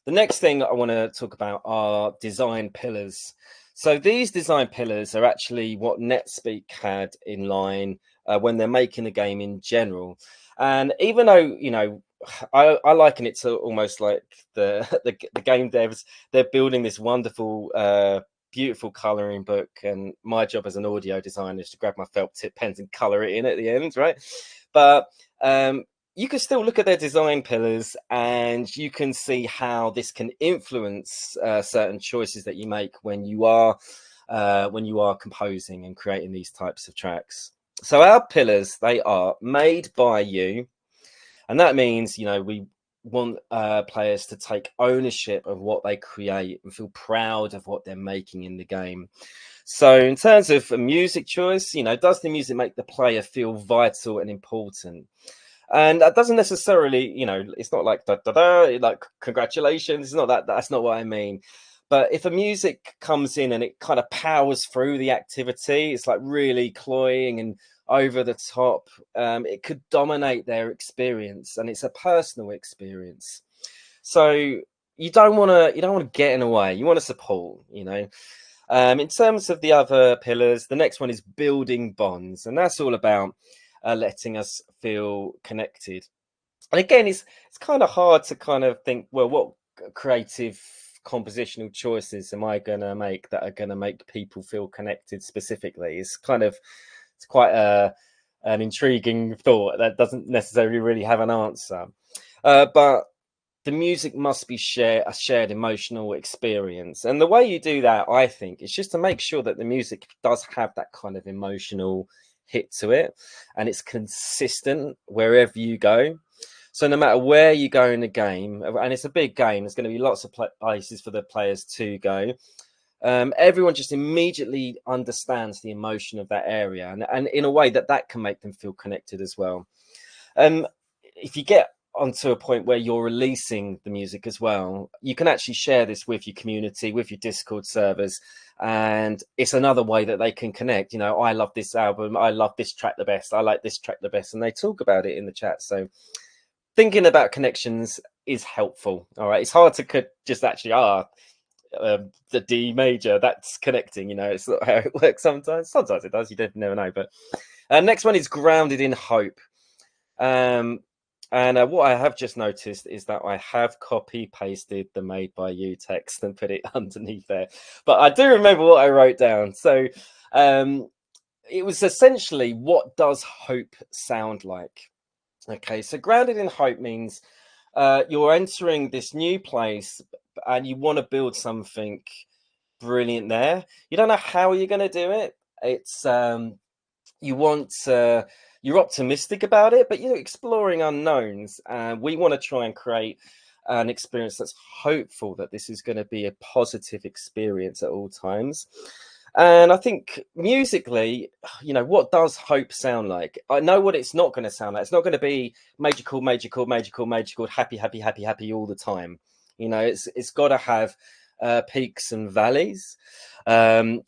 The next thing I want to talk about are design pillars. So these design pillars are actually what NetSpeak had in line when they're making the game in general. And even though, I liken it to almost like the game devs, they're building this wonderful, beautiful coloring book. And my job as an audio designer is to grab my felt tip pens and color it in at the end, right? But you can still look at their design pillars and you can see how this can influence certain choices that you make when you are composing and creating these types of tracks. So our pillars, they are made by you, and that means we want players to take ownership of what they create and feel proud of what they're making in the game. So in terms of a music choice, does the music make the player feel vital and important? And that doesn't necessarily, it's not like da da da, like congratulations. It's not that. That's not what I mean. But if a music comes in and it kind of powers through the activity, it's like really cloying and over the top. It could dominate their experience, and it's a personal experience. So you don't want to get in the way. You want to support. In terms of the other pillars, the next one is building bonds, and that's all about letting us feel connected. And again, it's kind of hard to kind of think, well, what creative compositional choices am I going to make that are going to make people feel connected specifically? It's quite an intriguing thought that doesn't necessarily really have an answer. But the music must be a shared emotional experience. And the way you do that, I think, is just to make sure that the music does have that kind of emotional hit to it and it's consistent wherever you go. So no matter where you go in the game, and it's a big game, there's going to be lots of places for the players to go. Everyone just immediately understands the emotion of that area, and in a way that can make them feel connected as well. If you get onto a point where you're releasing the music as well, you can actually share this with your community, with your Discord servers, and it's another way that they can connect. I love this album, I love this track the best, I like this track the best, and they talk about it in the chat. So thinking about connections is helpful. All right, it's hard to just actually the D major, that's connecting. It's not how it works sometimes it does, you don't never know. But next one is grounded in hope. And what I have just noticed is that I have copy pasted the made by you text and put it underneath there, but I do remember what I wrote down. So it was essentially, what does hope sound like? Okay, so grounded in hope means you're entering this new place and you want to build something brilliant there. You don't know how you're going to do it. It's you're optimistic about it, but you're exploring unknowns. And we want to try and create an experience that's hopeful, that this is going to be a positive experience at all times. And I think musically, what does hope sound like? I know what it's not going to sound like. It's not going to be major chord, major chord, major chord, major chord, happy, happy, happy, happy all the time. It's got to have peaks and valleys. You're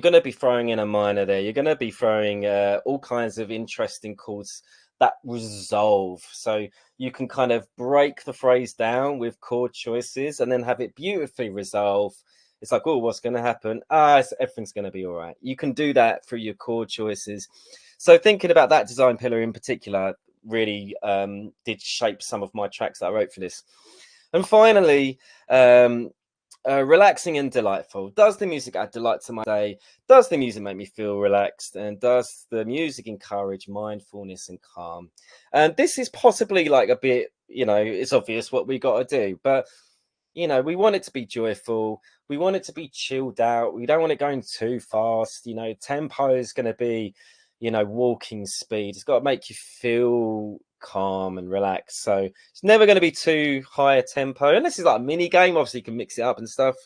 going to be throwing in a minor there. You're going to be throwing all kinds of interesting chords that resolve. So you can kind of break the phrase down with chord choices and then have it beautifully resolve. It's like, oh, what's going to happen? Everything's going to be all right. You can do that through your chord choices. So thinking about that design pillar in particular really did shape some of my tracks that I wrote for this. And finally, relaxing and delightful. Does the music add delight to my day? Does the music make me feel relaxed? And does the music encourage mindfulness and calm? And this is possibly like a bit, it's obvious what we got to do, but we want it to be joyful. We want it to be chilled out. We don't want it going too fast. Tempo is going to be, walking speed. It's got to make you feel calm and relaxed. So it's never going to be too high a tempo, unless it's like a mini game. Obviously, you can mix it up and stuff.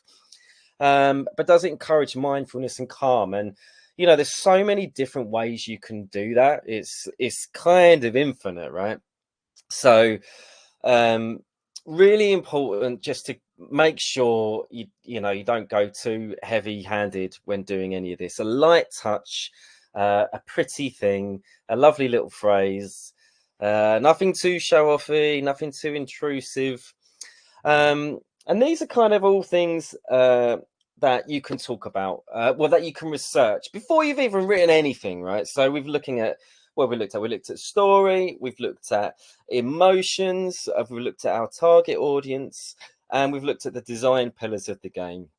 But does it encourage mindfulness and calm? And there's so many different ways you can do that. It's kind of infinite, right? So really important just to make sure you don't go too heavy-handed when doing any of this. A light touch, a pretty thing, a lovely little phrase, nothing too show-offy, nothing too intrusive. And these are kind of all things that you can talk about, well, that you can research before you've even written anything, right? So we've looking at what we looked at. We looked at story, we've looked at emotions, we've looked at our target audience, and we've looked at the design pillars of the game.